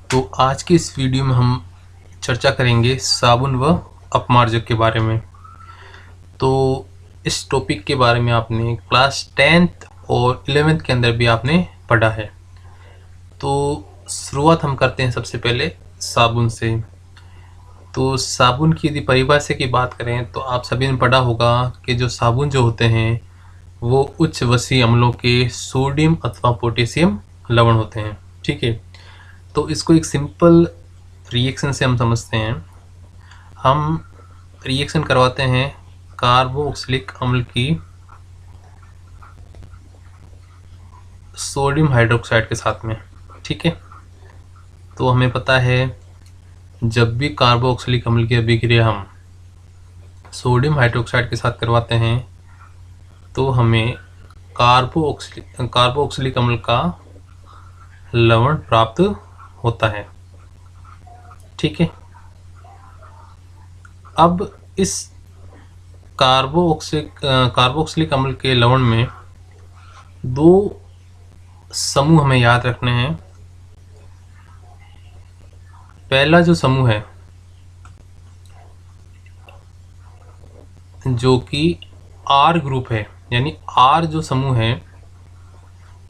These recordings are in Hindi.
तो आज की इस वीडियो में हम चर्चा करेंगे साबुन व अपमार्जक के बारे में। तो इस टॉपिक के बारे में आपने क्लास 10th और 11th के अंदर भी आपने पढ़ा है। तो शुरुआत हम करते हैं सबसे पहले साबुन से। तो साबुन की यदि परिभाषा की बात करें तो आप सभी ने पढ़ा होगा कि जो साबुन जो होते हैं वो उच्च वसीय अम्लों के सोडियम अथवा पोटेशियम लवण होते हैं। ठीक है, तो इसको एक सिंपल रिएक्शन से हम समझते हैं। हम रिएक्शन करवाते हैं कार्बोक्सिलिक अम्ल की सोडियम हाइड्रोक्साइड के साथ में। ठीक है, तो हमें पता है जब भी कार्बोक्सिलिक अम्ल की अभिक्रिया हम सोडियम हाइड्रोक्साइड के साथ करवाते हैं तो हमें कार्बोक्सिलिक अम्ल का लवण प्राप्त होता है। ठीक है, अब इस कार्बोक्सिलिक अम्ल के लवण में दो समूह हमें याद रखने हैं। पहला जो समूह है जो कि R ग्रुप है, यानी R जो समूह है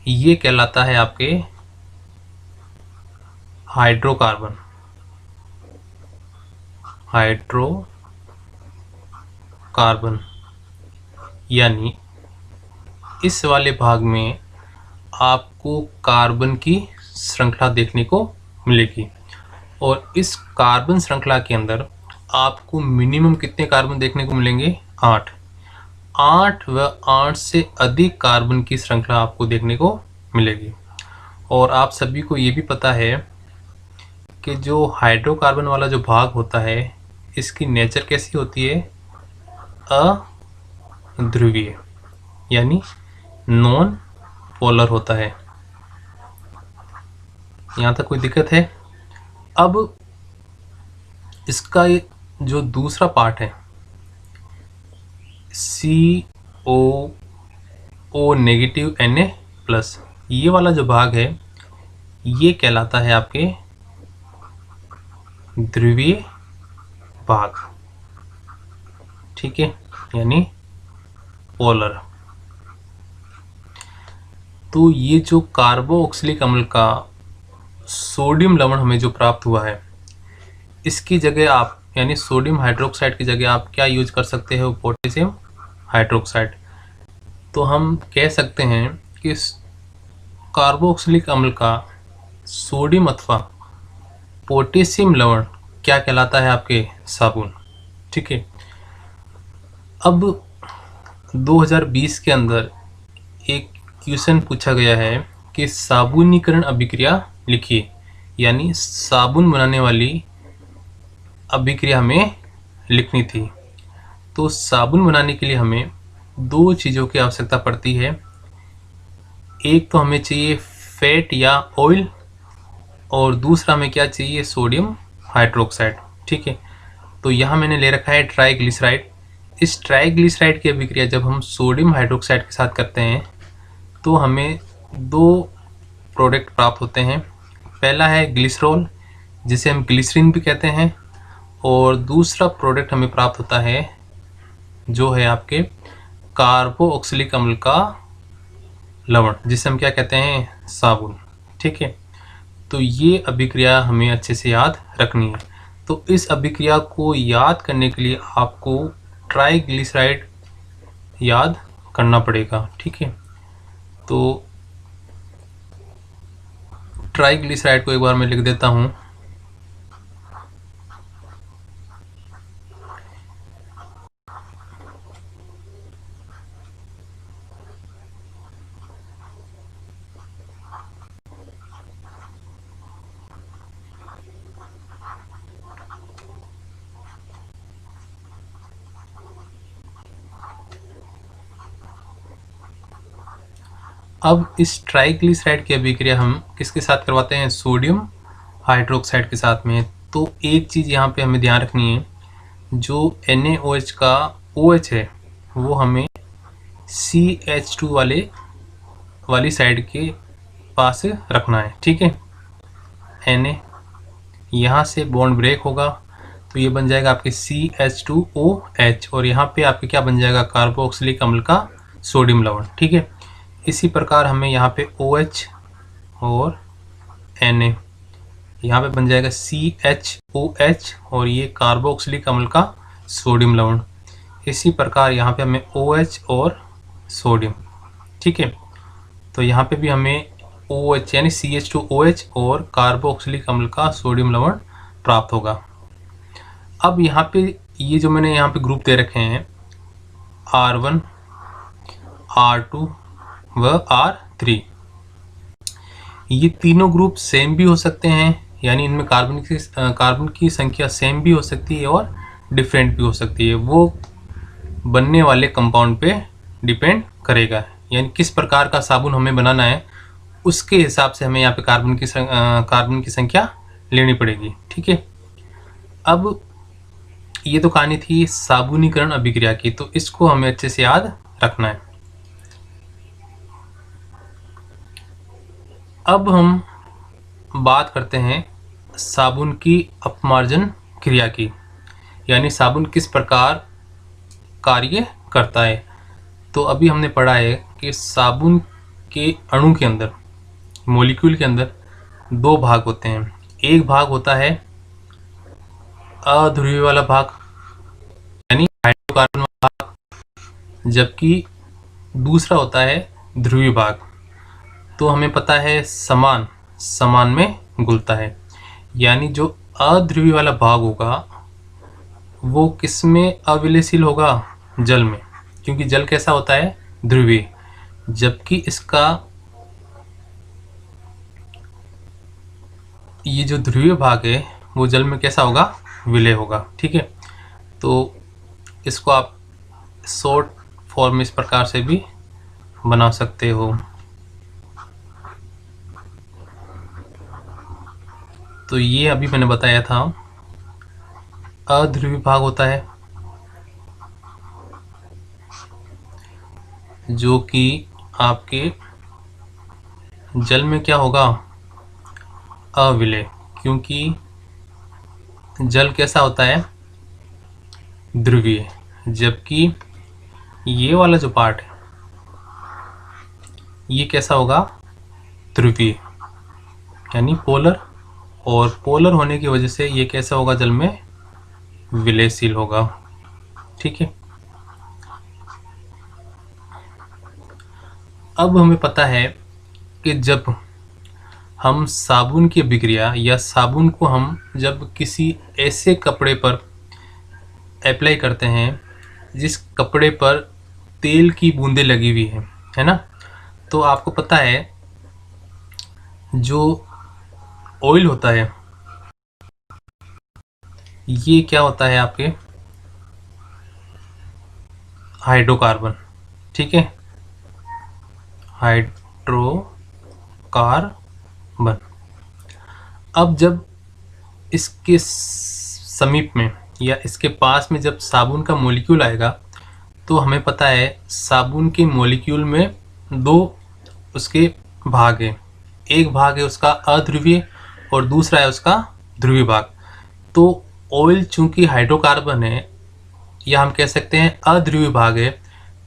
ये कहलाता है आपके हाइड्रोकार्बन। यानी इस वाले भाग में आपको कार्बन की श्रृंखला देखने को मिलेगी और इस कार्बन श्रृंखला के अंदर आपको मिनिमम कितने कार्बन देखने को मिलेंगे? 8 व 8 से अधिक कार्बन की श्रृंखला आपको देखने को मिलेगी। और आप सभी को ये भी पता है कि जो हाइड्रोकार्बन वाला जो भाग होता है इसकी नेचर कैसी होती है? अध्रुवीय, यानी नॉन पोलर होता है। यहाँ तक कोई दिक्कत है? अब इसका जो दूसरा पार्ट है CO नेगेटिव Na+, ये वाला जो भाग है ये कहलाता है आपके ध्रुवीय भाग। ठीक है, यानी पोलर। तो ये जो कार्बोक्सिलिक अम्ल का सोडियम लवण हमें जो प्राप्त हुआ है इसकी जगह आप, यानी सोडियम हाइड्रोक्साइड की जगह आप क्या यूज कर सकते हो? Potassium hydroxide. तो हम कह सकते हैं कि कार्बोक्सिलिक अम्ल का सोडियम अथवा पोटेशियम लवण क्या कहलाता है? आपके साबुन। ठीक है, अब 2020 के अंदर एक क्वेश्चन पूछा गया है कि साबुनीकरण अभिक्रिया लिखिए, यानी साबुन बनाने वाली अभिक्रिया हमें लिखनी थी। तो साबुन बनाने के लिए हमें दो चीज़ों की आवश्यकता पड़ती है। एक तो हमें चाहिए फैट या ऑयल और दूसरा हमें क्या चाहिए? Sodium hydroxide. ठीक है, तो यहाँ मैंने ले रखा है ट्राइग्लिसराइड। इस ट्राइग्लिसराइड की अभिक्रिया जब हम सोडियम हाइड्रोक्साइड के साथ करते हैं तो हमें दो प्रोडक्ट प्राप्त होते हैं। पहला है ग्लिसरॉल, जिसे हम ग्लिसरीन भी कहते हैं, और दूसरा प्रोडक्ट हमें प्राप्त होता है जो है आपके कार्बोक्सिलिक अम्ल का लवण, जिसे हम क्या कहते हैं? साबुन। ठीक है, तो ये अभिक्रिया हमें अच्छे से याद रखनी है। तो इस अभिक्रिया को याद करने के लिए आपको ट्राइग्लिसराइड याद करना पड़ेगा। ठीक है, तो ट्राइग्लिसराइड को एक बार मैं लिख देता हूँ। अब इस ट्राइग्लिसराइड की अभिक्रिया हम किसके साथ करवाते हैं? सोडियम हाइड्रोक्साइड के साथ में। तो एक चीज़ यहाँ पे हमें ध्यान रखनी है, जो NaOH का OH है वो हमें CH2 वाली साइड के पास रखना है। ठीक है, Na यहाँ से बॉन्ड ब्रेक होगा तो ये बन जाएगा आपके CH2OH और यहाँ पे आपके क्या बन जाएगा, कार्बोक्सिलिक अम्ल का सोडियम लवण। ठीक है, इसी प्रकार हमें यहाँ पे OH और Na, यहाँ पे बन जाएगा CHOH और ये कार्बोक्सिलिक अम्ल का सोडियम लवण। इसी प्रकार यहाँ पे हमें OH और सोडियम। ठीक है, तो यहाँ पे भी हमें OH यानी CH2OH और कार्बोक्सिलिक अम्ल का सोडियम लवण प्राप्त होगा। अब यहाँ पे ये जो मैंने यहाँ पे ग्रुप दे रखे हैं R1, R2 व R3, ये तीनों ग्रुप सेम भी हो सकते हैं, यानी इनमें कार्बन की संख्या सेम भी हो सकती है और डिफरेंट भी हो सकती है। वो बनने वाले कंपाउंड पे डिपेंड करेगा, यानी किस प्रकार का साबुन हमें बनाना है उसके हिसाब से हमें यहाँ पे कार्बन की संख्या लेनी पड़ेगी। ठीक है, अब ये तो कहानी थी साबुनीकरण अभिक्रिया की, तो इसको हमें अच्छे से याद रखना है। अब हम बात करते हैं साबुन की अपमार्जन क्रिया की, यानी साबुन किस प्रकार कार्य करता है। तो अभी हमने पढ़ा है कि साबुन के अणु के अंदर, मॉलिक्यूल के अंदर दो भाग होते हैं। एक भाग होता है अध्रुवीय वाला भाग यानी हाइड्रोकार्बन वाला भाग, जबकि दूसरा होता है ध्रुवीय भाग। तो हमें पता है समान में घुलता है, यानी जो अध्रुवीय वाला भाग होगा वो किस में अविलयशील होगा, जल में, क्योंकि जल कैसा होता है, ध्रुवीय, जबकि इसका ये जो ध्रुवीय भाग है वो जल में कैसा होगा, विलय होगा। ठीक है, तो इसको आप शॉर्ट फॉर्म में इस प्रकार से भी बना सकते हो। तो ये अभी मैंने बताया था अध्रुवीय भाग होता है जो कि आपके जल में क्या होगा, अविलय, क्योंकि जल कैसा होता है, ध्रुवीय, जबकि ये वाला जो पार्ट है ये कैसा होगा, ध्रुवीय यानी पोलर, और पोलर होने की वजह से ये कैसा होगा, जल में विलयशील होगा। ठीक है, अब हमें पता है कि जब हम साबुन की अभिक्रिया या साबुन को हम जब किसी ऐसे कपड़े पर अप्लाई करते हैं जिस कपड़े पर तेल की बूंदें लगी हुई है ना, तो आपको पता है जो ऑयल होता है ये क्या होता है, आपके हाइड्रोकार्बन। ठीक है, हाइड्रोकार्बन। अब जब इसके समीप में या इसके पास में जब साबुन का मॉलिक्यूल आएगा तो हमें पता है साबुन के मॉलिक्यूल में दो उसके भाग हैं, एक भाग है उसका अध्रुवीय और दूसरा है उसका ध्रुवीय भाग। तो ऑयल चूंकि हाइड्रोकार्बन है या हम कह सकते हैं अध्रुवीय भाग है,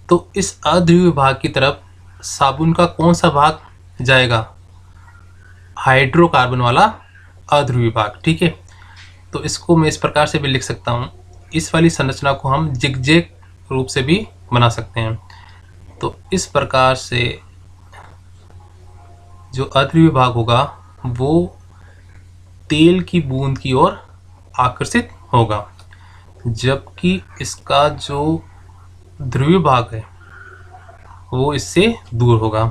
तो इस अध्रुवीय भाग की तरफ साबुन का कौन सा भाग जाएगा, हाइड्रोकार्बन वाला अध्रुवीय भाग। ठीक है, तो इसको मैं इस प्रकार से भी लिख सकता हूँ, इस वाली संरचना को हम जिगजैग रूप से भी बना सकते हैं। तो इस प्रकार से जो अध्रुवीय भाग होगा वो तेल की बूंद की ओर आकर्षित होगा, जबकि इसका जो ध्रुवीय भाग है वो इससे दूर होगा।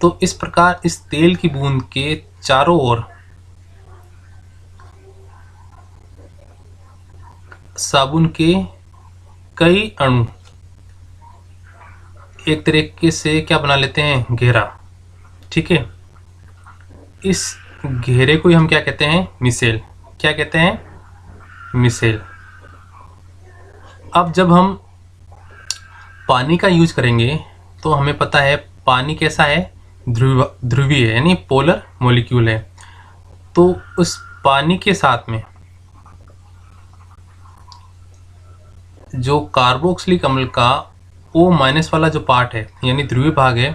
तो इस प्रकार इस तेल की बूंद के चारों ओर साबुन के कई अणु एक तरीके से क्या बना लेते हैं, घेरा। ठीक है, इस घेरे को हम क्या कहते हैं, मिसेल। क्या कहते हैं, मिसेल। अब जब हम पानी का यूज करेंगे तो हमें पता है पानी कैसा है, ध्रुवीय है यानी पोलर मॉलिक्यूल है। तो उस पानी के साथ में जो कार्बोक्सिलिक अम्ल का O- वाला जो पार्ट है यानी ध्रुवीय भाग है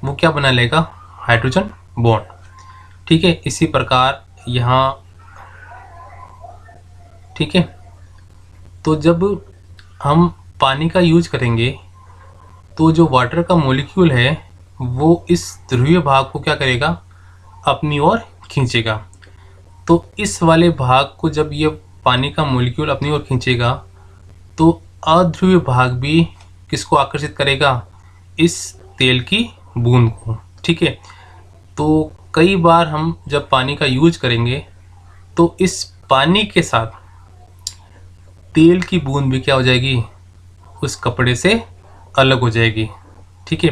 वो क्या बना लेगा, हाइड्रोजन बॉन्ड। ठीक है, इसी प्रकार यहाँ, ठीक है। तो जब हम पानी का यूज करेंगे तो जो वाटर का मॉलिक्यूल है वो इस ध्रुवीय भाग को क्या करेगा, अपनी ओर खींचेगा। तो इस वाले भाग को जब ये पानी का मॉलिक्यूल अपनी ओर खींचेगा तो अध्रुवीय भाग भी किसको आकर्षित करेगा, इस तेल की बूंद को। ठीक है, तो कई बार हम जब पानी का यूज करेंगे तो इस पानी के साथ तेल की बूंद भी क्या हो जाएगी, उस कपड़े से अलग हो जाएगी। ठीक है,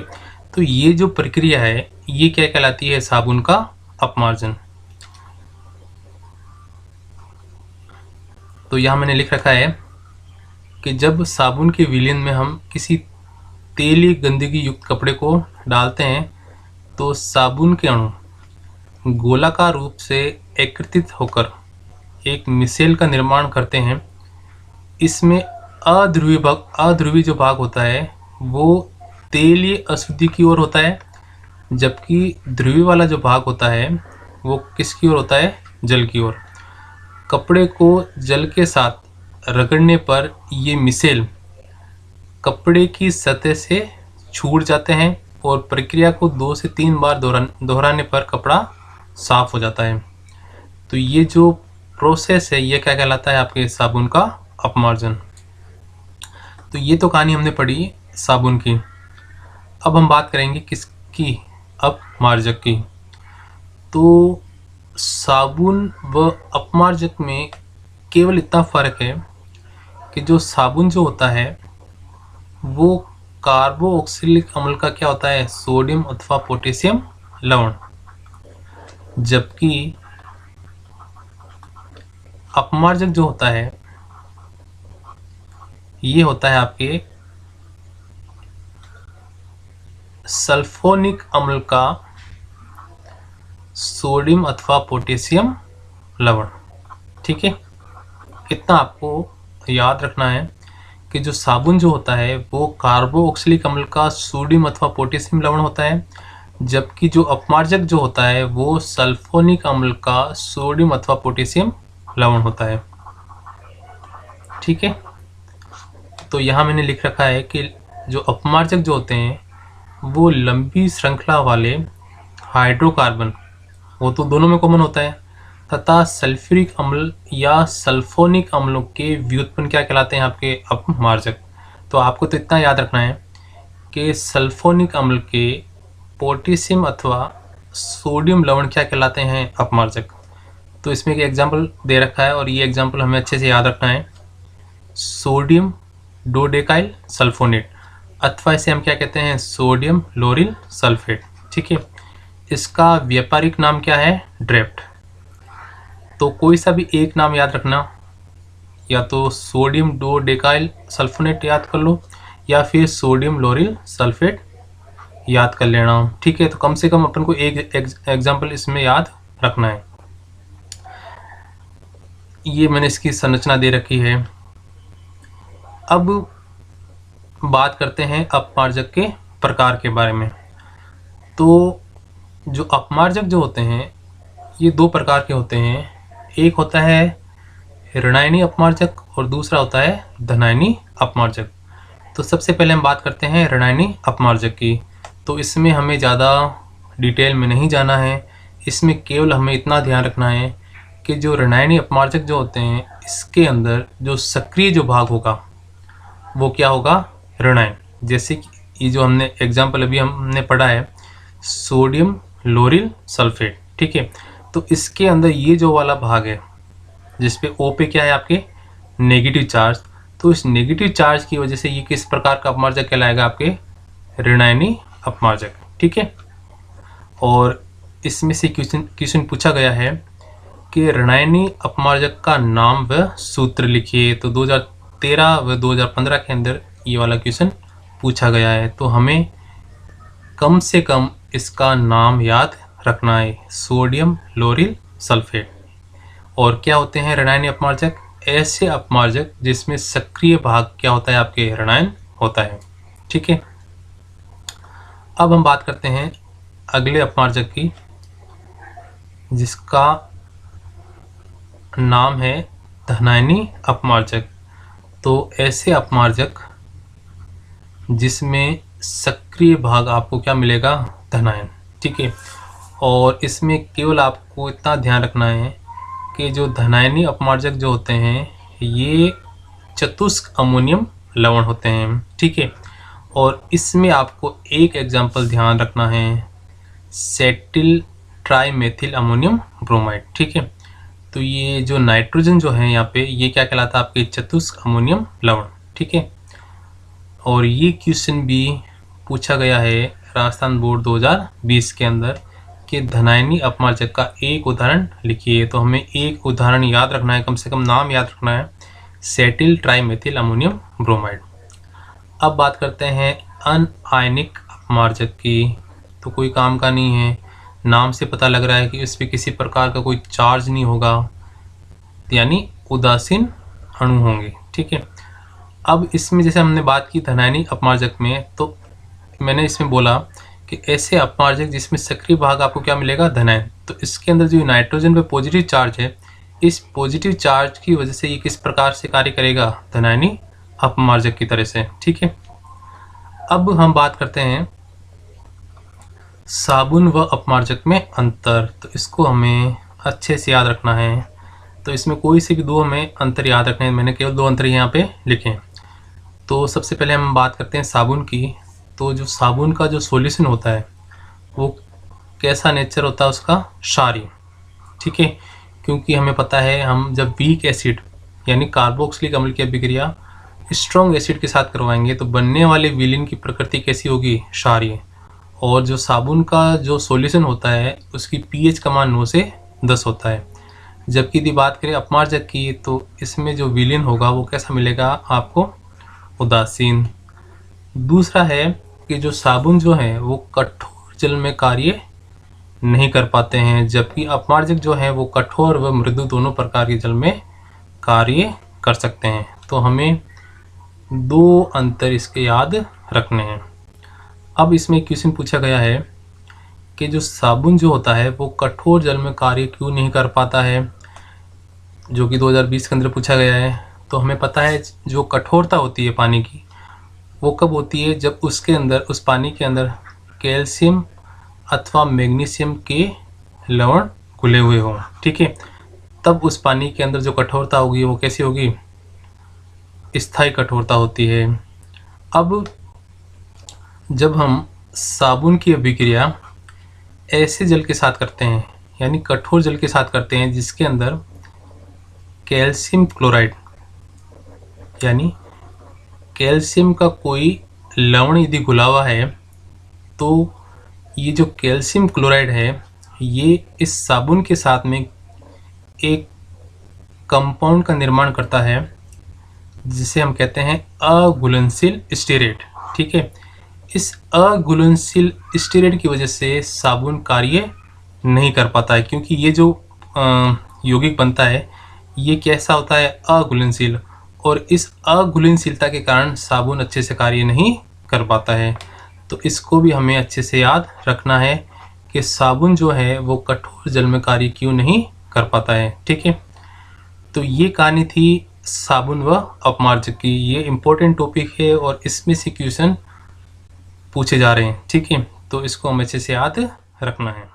तो ये जो प्रक्रिया है ये क्या कहलाती है, साबुन का अपमार्जन। तो यहाँ मैंने लिख रखा है कि जब साबुन के विलयन में हम किसी तेली गंदगी युक्त कपड़े को डालते हैं तो साबुन के अणु गोलाकार रूप से एकत्रित होकर एक मिसेल का निर्माण करते हैं। इसमें अध्रुवीय जो भाग होता है वो तेलीय अशुद्धि की ओर होता है, जबकि ध्रुवीय वाला जो भाग होता है वो किसकी ओर होता है, जल की ओर। कपड़े को जल के साथ रगड़ने पर ये मिसेल कपड़े की सतह से छूट जाते हैं और प्रक्रिया को 2 से 3 बार दोहराने पर कपड़ा साफ हो जाता है। तो ये जो प्रोसेस है ये क्या कहलाता है, आपके साबुन का अपमार्जन। तो ये तो कहानी हमने पढ़ी साबुन की। अब हम बात करेंगे किसकी, अपमार्जक की। तो साबुन व अपमार्जक में केवल इतना फ़र्क है कि जो साबुन जो होता है वो कार्बोक्सिलिक अम्ल का क्या होता है, सोडियम अथवा पोटेशियम लवण, जबकि अपमार्जक जो होता है ये होता है आपके सल्फोनिक अम्ल का सोडियम अथवा पोटेशियम लवण। ठीक है, इतना आपको याद रखना है कि जो साबुन जो होता है वो कार्बोक्सिलिक अम्ल का सोडियम अथवा पोटेशियम लवण होता है, जबकि जो अपमार्जक जो होता है वो सल्फोनिक अम्ल का सोडियम अथवा पोटेशियम लवण होता है। ठीक है, तो यहाँ मैंने लिख रखा है कि जो अपमार्जक जो होते हैं वो लंबी श्रृंखला वाले हाइड्रोकार्बन, वो तो दोनों में कॉमन होता है, तथा सल्फ्यूरिक अम्ल या सल्फोनिक अम्लों के व्युत्पन्न क्या कहलाते हैं, आपके अपमार्जक। तो आपको तो इतना याद रखना है कि सल्फोनिक अम्ल के पोटेशियम अथवा सोडियम लवण क्या कहलाते हैं, अपमार्जक। तो इसमें एक एग्जाम्पल दे रखा है और ये एग्जाम्पल हमें अच्छे से याद रखना है, सोडियम डोडेकाइल सल्फोनेट, अथवा इसे हम क्या कहते हैं, सोडियम लोरिल सल्फेट। ठीक है, इसका व्यापारिक नाम क्या है, ड्रेफ्ट। तो कोई सा भी एक नाम याद रखना, या तो सोडियम डोडेकाइल सल्फोनेट याद कर लो या फिर सोडियम लोरिल सल्फेट याद कर लेना। ठीक है, तो कम से कम अपन को एक एग्जाम्पल इसमें याद रखना है। ये मैंने इसकी संरचना दे रखी है। अब बात करते हैं अपमार्जक के प्रकार के बारे में। तो जो अपमार्जक जो होते हैं ये 2 प्रकार के होते हैं, एक होता है ऋणायनी अपमार्जक और दूसरा होता है धनायनी अपमार्जक। तो सबसे पहले हम बात करते हैं ऋणायनी अपमार्जक की। तो इसमें हमें ज़्यादा डिटेल में नहीं जाना है, इसमें केवल हमें इतना ध्यान रखना है कि जो ऋणायनी अपमार्जक जो होते हैं इसके अंदर जो सक्रिय जो भाग होगा वो क्या होगा, ऋणायन। जैसे कि ये जो हमने एग्जाम्पल अभी हमने पढ़ा है सोडियम लोरिल सल्फेट। ठीक है, तो इसके अंदर ये जो वाला भाग है जिसपे O पे क्या है, आपके नेगेटिव चार्ज, तो इस नेगेटिव चार्ज की वजह से ये किस प्रकार का अपमार्जक कहलाएगा, आपके ऋणायनी अपमार्जक। ठीक है, और इसमें से क्वेश्चन पूछा गया है कि ऋणायनी अपमार्जक का नाम व सूत्र लिखिए। तो 2013 व 2015 के अंदर ये वाला क्वेश्चन पूछा गया है, तो हमें कम से कम इसका नाम याद रखना है, सोडियम लोरिल सल्फेट। और क्या होते हैं ऋणायन अपमार्जक? ऐसे अपमार्जक जिसमें सक्रिय भाग क्या होता है आपके ऋणायन होता है। ठीक है, अब हम बात करते हैं अगले अपमार्जक की, जिसका नाम है धनायनी अपमार्जक। तो ऐसे अपमार्जक जिसमें सक्रिय भाग आपको क्या मिलेगा? धनायन। ठीक है, और इसमें केवल आपको इतना ध्यान रखना है कि जो धनायनी अपमार्जक जो होते हैं ये चतुष्क अमोनियम लवण होते हैं। ठीक है, और इसमें आपको एक एग्जाम्पल ध्यान रखना है, सेटिल ट्राईमेथिल अमोनियम ब्रोमाइड। ठीक है, तो ये जो नाइट्रोजन जो है यहाँ पे ये क्या कहलाता है? आपके चतुष्क अमोनियम लवण। ठीक है, और ये क्वेश्चन भी पूछा गया है राजस्थान बोर्ड 2020 के अंदर कि धनायनी अपमार्जक का एक उदाहरण लिखिए। तो हमें एक उदाहरण याद रखना है, कम से कम नाम याद रखना है, सेटिल ट्राईमेथिल अमोनियम ब्रोमाइड। अब बात करते हैं अनआयनिक अपमार्जक की। तो कोई काम का नहीं है, नाम से पता लग रहा है कि इस पर किसी प्रकार का कोई चार्ज नहीं होगा, यानी उदासीन अणु होंगे। ठीक है, अब इसमें जैसे हमने बात की धनायनी अपमार्जक में, तो मैंने इसमें बोला कि ऐसे अपमार्जक जिसमें सक्रिय भाग आपको क्या मिलेगा? धनायन। तो इसके अंदर जो नाइट्रोजन पे पॉजिटिव चार्ज है, इस पॉजिटिव चार्ज की वजह से ये किस प्रकार से कार्य करेगा? धनायनी अपमार्जक की तरह से। ठीक है, अब हम बात करते हैं साबुन व अपमार्जक में अंतर। तो इसको हमें अच्छे से याद रखना है। तो इसमें कोई से भी दो हमें अंतर याद रखने हैं, मैंने केवल दो अंतर यहाँ पे लिखे। तो सबसे पहले हम बात करते हैं साबुन की। तो जो साबुन का जो सॉल्यूशन होता है वो कैसा नेचर होता है उसका? क्षारीय। ठीक है, क्योंकि हमें पता है हम जब वीक एसिड यानी कार्बोक्सिलिक अम्ल की अभिक्रिया स्ट्रॉन्ग एसिड के साथ करवाएंगे तो बनने वाले विलीन की प्रकृति कैसी होगी? क्षारीय। और जो साबुन का जो सॉल्यूशन होता है उसकी पीएच का मान 9 से 10 होता है। जबकि यदि बात करें अपमार्जक की तो इसमें जो विलीन होगा वो कैसा मिलेगा आपको? उदासीन। दूसरा है कि जो साबुन जो है वो कठोर जल में कार्य नहीं कर पाते हैं, जबकि अपमार्जक जो है वो कठोर व मृदु दोनों प्रकार के जल में कार्य कर सकते हैं। तो हमें दो अंतर इसके याद रखने हैं। अब इसमें क्वेश्चन पूछा गया है कि जो साबुन जो होता है वो कठोर जल में कार्य क्यों नहीं कर पाता है, जो कि 2020 के अंदर पूछा गया है। तो हमें पता है जो कठोरता होती है पानी की वो कब होती है? जब उसके अंदर, उस पानी के अंदर कैल्शियम अथवा मैग्नीशियम के लवण घुले हुए हों। ठीक है, तब उस पानी के अंदर जो कठोरता होगी वो कैसी होगी? स्थायी कठोरता होती है। अब जब हम साबुन की अभिक्रिया ऐसे जल के साथ करते हैं यानी कठोर जल के साथ करते हैं जिसके अंदर कैल्शियम क्लोराइड यानी कैल्शियम का कोई लवण यदि घुला हुआ है, तो ये जो कैल्शियम क्लोराइड है ये इस साबुन के साथ में एक कंपाउंड का निर्माण करता है जिसे हम कहते हैं अघुलनशील स्टीरेट। ठीक है, इस अघुलनशील स्टीरेट की वजह से साबुन कार्य नहीं कर पाता है, क्योंकि ये जो यौगिक बनता है ये कैसा होता है? अघुलनशील। और इस अघुलनशीलता के कारण साबुन अच्छे से कार्य नहीं कर पाता है। तो इसको भी हमें अच्छे से याद रखना है कि साबुन जो है वो कठोर जल में कार्य क्यों नहीं कर पाता है। ठीक है, तो ये कहानी थी साबुन व अपमार्जक की। ये इम्पोर्टेंट टॉपिक है और इसमें से क्वेश्चन पूछे जा रहे हैं। ठीक है, तो इसको हमें अच्छे से याद रखना है।